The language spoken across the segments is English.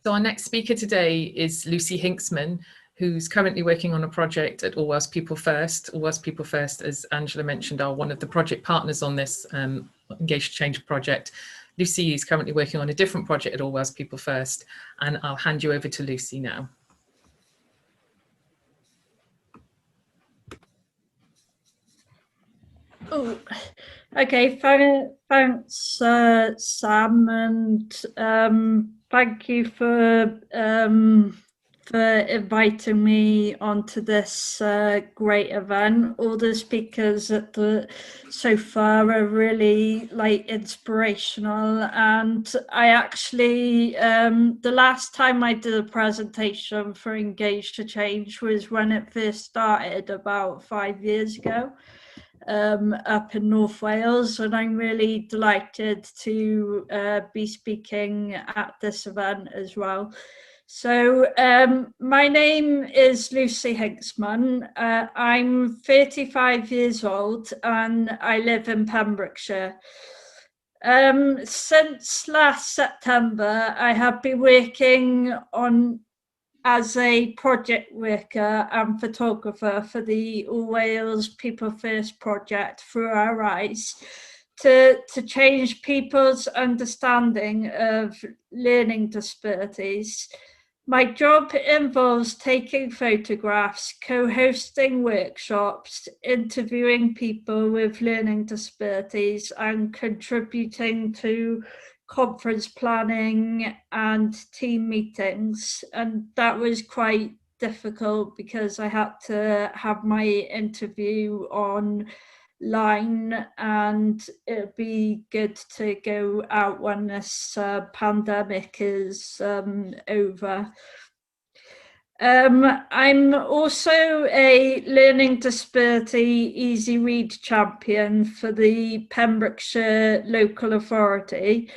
So our next speaker today is Lucy Hinksman, who's currently working on a project at All Wales People First. All Wales People First, as Angela mentioned, are one of the project partners on this Engage to Change project. Lucy is currently working on a different project at All Wales People First, and I'll hand you over to Lucy now. Oh, okay. Thanks, Sam, and thank you for inviting me onto this great event. All the speakers so far are really inspirational, and I actually the last time I did a presentation for Engage to Change was when it first started about 5 years ago. Up in North Wales, and I'm really delighted to be speaking at this event as well. So my name is Lucy Hinksman. I'm 35 years old and I live in Pembrokeshire. Since last September, I have been working as a project worker and photographer for the All Wales People First project Through Our Eyes to change people's understanding of learning disabilities. My job involves taking photographs, co-hosting workshops, interviewing people with learning disabilities, and contributing to conference planning and team meetings. And that was quite difficult because I had to have my interview online, and it'd be good to go out when this pandemic is over. I'm also a learning disability easy read champion for the Pembrokeshire Local Authority,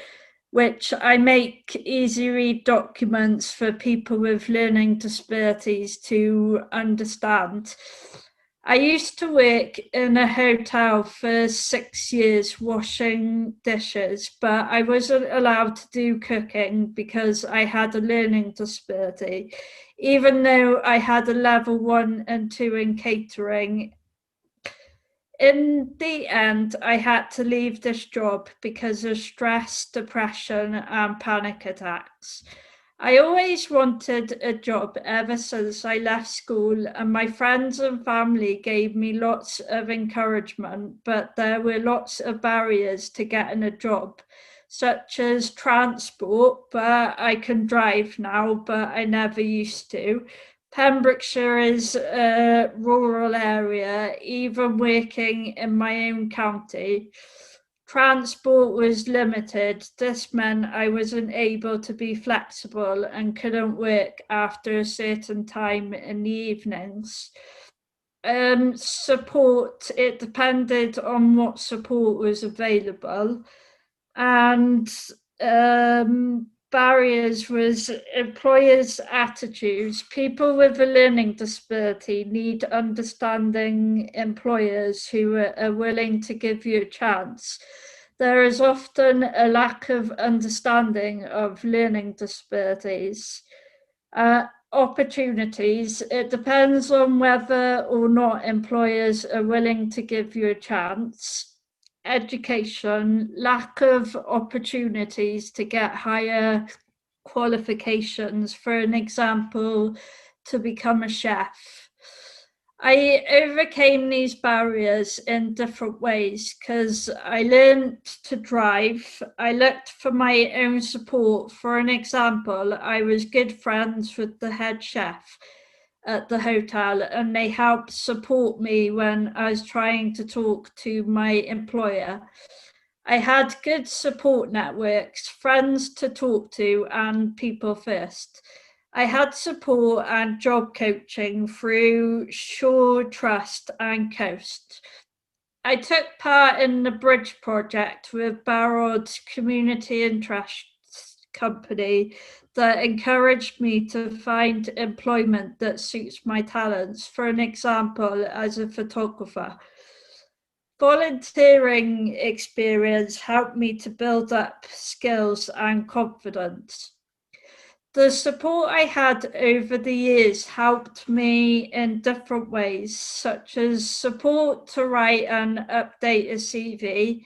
which I make easy read documents for people with learning disabilities to understand. I used to work in a hotel for 6 years washing dishes, but I wasn't allowed to do cooking because I had a learning disability, even though I had a level 1 and 2 in catering. In the end, I had to leave this job because of stress, depression, and panic attacks. I always wanted a job ever since I left school, and my friends and family gave me lots of encouragement, but there were lots of barriers to getting a job, such as transport, but I can drive now, but I never used to. Pembrokeshire is a rural area, even working in my own county. Transport was limited. This meant I wasn't able to be flexible and couldn't work after a certain time in the evenings. Support, it depended on what support was available. And barriers was employers' attitudes. People with a learning disability need understanding employers who are willing to give you a chance. There is often a lack of understanding of learning disabilities. Opportunities, it depends on whether or not employers are willing to give you a chance. Education, lack of opportunities to get higher qualifications, for an example, to become a chef. I overcame these barriers in different ways because I learned to drive. I looked for my own support. For an example, I was good friends with the head chef at the hotel, and they helped support me when I was trying to talk to my employer. I had good support networks, friends to talk to, and people first. I had support and job coaching through Shore Trust and Coast. I took part in the Bridge project with Barrod's community interest company that encouraged me to find employment that suits my talents, for an example, as a photographer. Volunteering experience helped me to build up skills and confidence. The support I had over the years helped me in different ways, such as support to write and update a CV,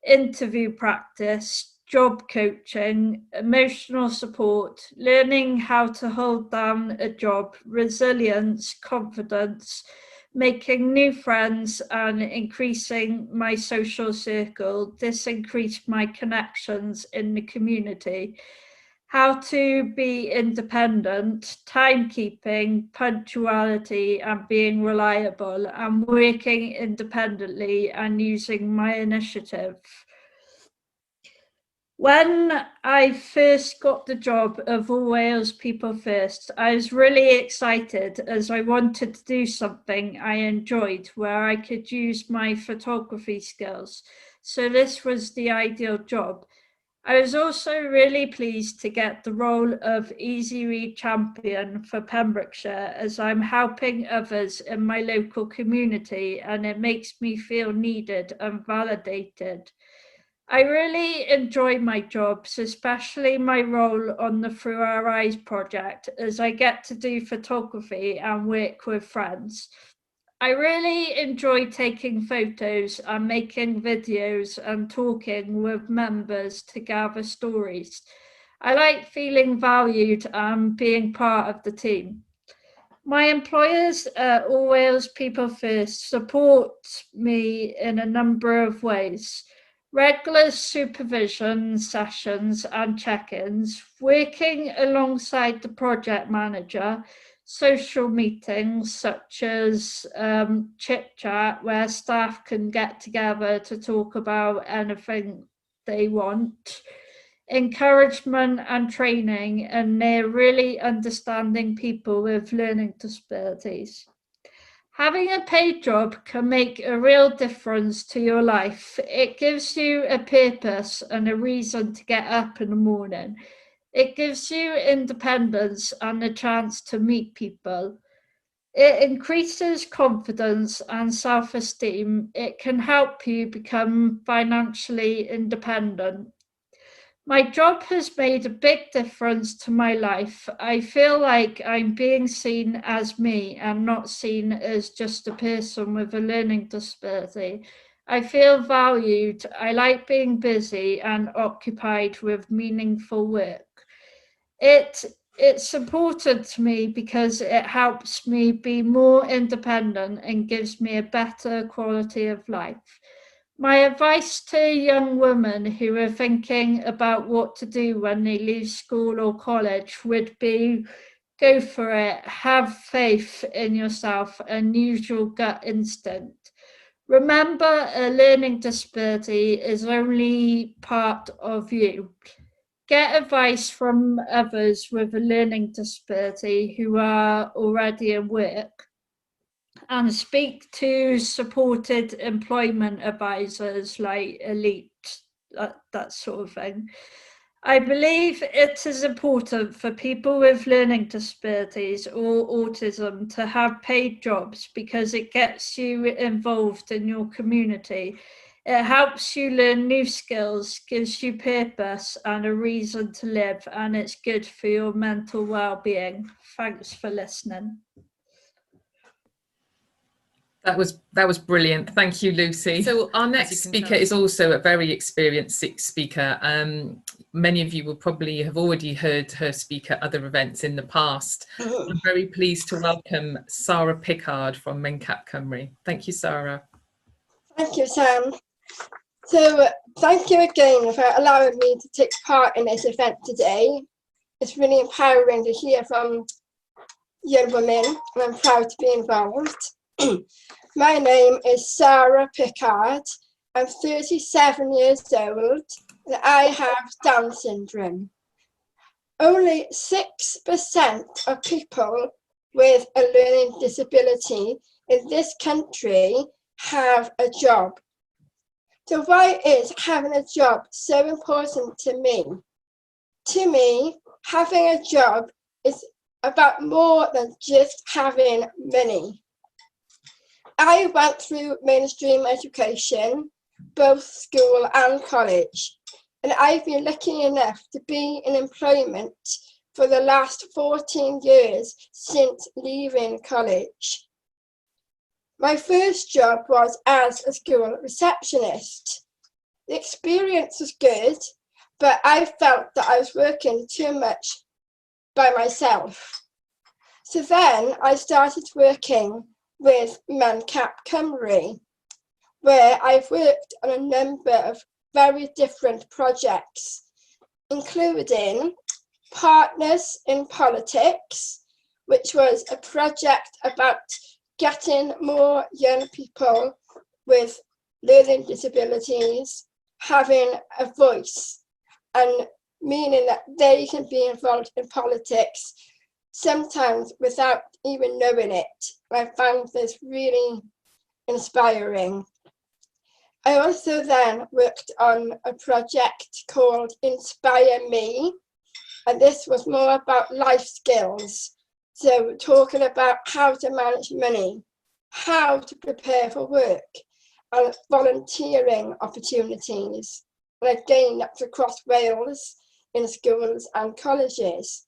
interview practice, job coaching, emotional support, learning how to hold down a job, resilience, confidence, making new friends and increasing my social circle. This increased my connections in the community. How to be independent, timekeeping, punctuality, and being reliable, and working independently and using my initiative. When I first got the job of All Wales People First, I was really excited as I wanted to do something I enjoyed where I could use my photography skills. So this was the ideal job. I was also really pleased to get the role of Easy Read Champion for Pembrokeshire, as I'm helping others in my local community and it makes me feel needed and validated. I really enjoy my jobs, especially my role on the Through Our Eyes project, as I get to do photography and work with friends. I really enjoy taking photos and making videos and talking with members to gather stories. I like feeling valued and being part of the team. My employers at All Wales People First support me in a number of ways. Regular supervision sessions and check-ins, working alongside the project manager, social meetings such as chit chat where staff can get together to talk about anything they want, encouragement and training, and they're really understanding people with learning disabilities. Having a paid job can make a real difference to your life. It gives you a purpose and a reason to get up in the morning. It gives you independence and a chance to meet people. It increases confidence and self-esteem. It can help you become financially independent. My job has made a big difference to my life. I feel like I'm being seen as me and not seen as just a person with a learning disability. I feel valued. I like being busy and occupied with meaningful work. It's important to me because it helps me be more independent and gives me a better quality of life. My advice to young women who are thinking about what to do when they leave school or college would be go for it, have faith in yourself and use your gut instinct. Remember, a learning disability is only part of you. Get advice from others with a learning disability who are already in work, and speak to supported employment advisors like Elite, that sort of thing. I believe it is important for people with learning disabilities or autism to have paid jobs because it gets you involved in your community. It helps you learn new skills, gives you purpose and a reason to live, and it's good for your mental well-being. Thanks for listening. That was brilliant. Thank you, Lucy. So our next speaker is also a very experienced speaker. Many of you will probably have already heard her speak at other events in the past. I'm very pleased to welcome Sara Pickard from Mencap Cymru. Thank you, Sara. Thank you, Sam. So thank you again for allowing me to take part in this event today. It's really empowering to hear from young women, and I'm proud to be involved. My name is Sara Pickard. I'm 37 years old and I have Down syndrome. Only 6% of people with a learning disability in this country have a job. So why is having a job so important to me? To me, having a job is about more than just having money. I went through mainstream education, both school and college, and I've been lucky enough to be in employment for the last 14 years since leaving college. My first job was as a school receptionist. The experience was good, but I felt that I was working too much by myself. So then I started working with Mancap Cymru, where I've worked on a number of very different projects, including Partners in Politics, which was a project about getting more young people with learning disabilities having a voice, and meaning that they can be involved in politics, sometimes without even knowing it. I found this really inspiring. I also then worked on a project called Inspire Me, and this was more about life skills. So talking about how to manage money, how to prepare for work, and volunteering opportunities. And again, that's across Wales in schools and colleges.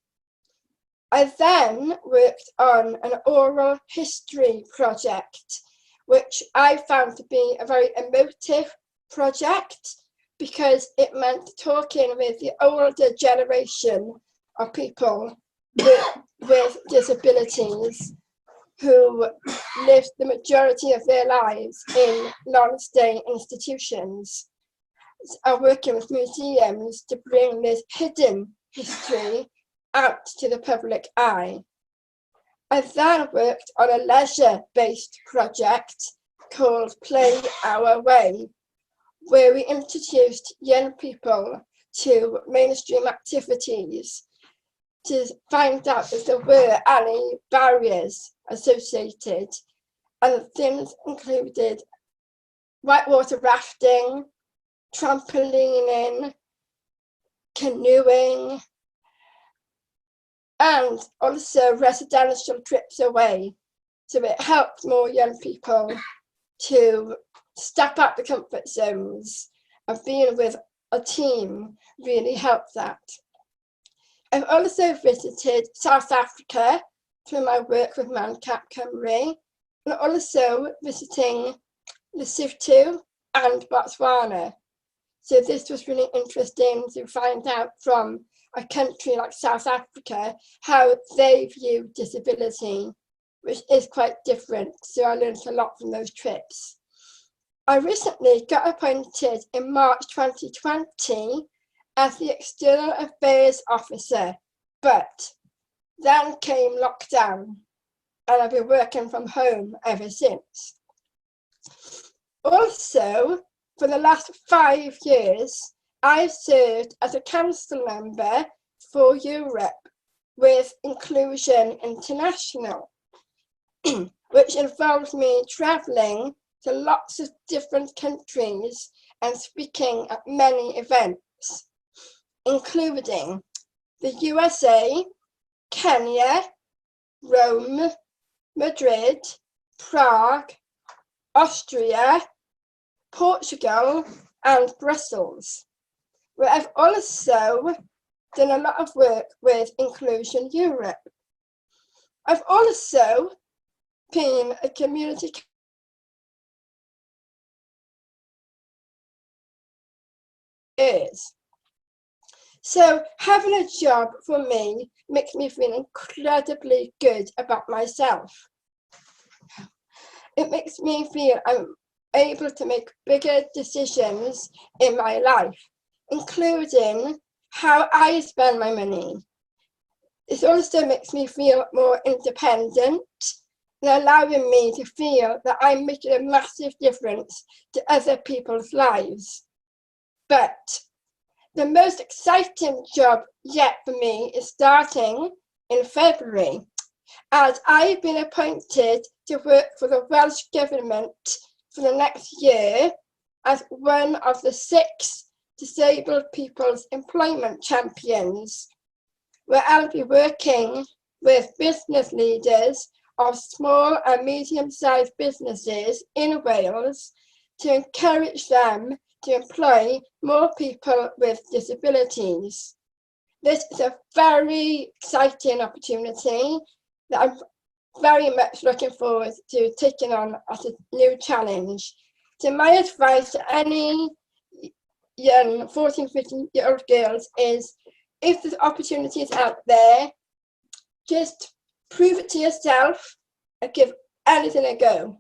I then worked on an oral history project, which I found to be a very emotive project because it meant talking with the older generation of people with disabilities who lived the majority of their lives in long-stay institutions. I'm working with museums to bring this hidden history out to the public eye. I then worked on a leisure-based project called Play Our Way, where we introduced young people to mainstream activities to find out if there were any barriers associated. And things included whitewater rafting, trampolining, canoeing, and also residential trips away. So it helped more young people to step out the comfort zones, and being with a team really helped that. I've also visited South Africa through my work with Mancap Cymru, and also visiting Lesotho and Botswana. So this was really interesting to find out from a country like South Africa how they view disability, which is quite different. So I learned a lot from those trips. I recently got appointed in March 2020 as the External Affairs Officer, but then came lockdown and I've been working from home ever since. Also, for the last 5 years, I've served as a council member for Europe with Inclusion International, which involves me travelling to lots of different countries and speaking at many events, including the USA, Kenya, Rome, Madrid, Prague, Austria, Portugal, and Brussels, where I've also done a lot of work with Inclusion Europe. I've also been a community years. So having a job for me makes me feel incredibly good about myself. It makes me feel I'm able to make bigger decisions in my life, including how I spend my money. It also makes me feel more independent and allowing me to feel that I'm making a massive difference to other people's lives. But the most exciting job yet for me is starting in February, as I've been appointed to work for the Welsh Government for the next year as one of the 6 Disabled People's Employment Champions, where I'll be working with business leaders of small and medium-sized businesses in Wales to encourage them to employ more people with disabilities. this is a very exciting opportunity that I'm very much looking forward to taking on as a new challenge. So my advice to any young 14, 15-year-old girls is, if there's opportunities out there, just prove it to yourself and give anything a go.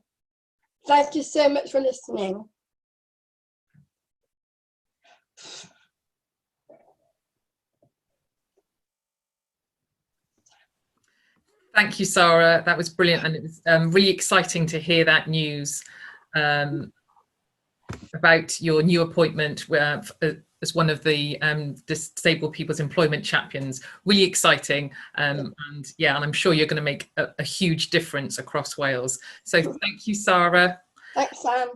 Thank you so much for listening. Thank you, Sara. That was brilliant, and it was really exciting to hear that news about your new appointment as one of the disabled people's employment champions. Really exciting, and yeah, and I'm sure you're going to make a huge difference across Wales. So thank you, Sara. Thanks, Sam.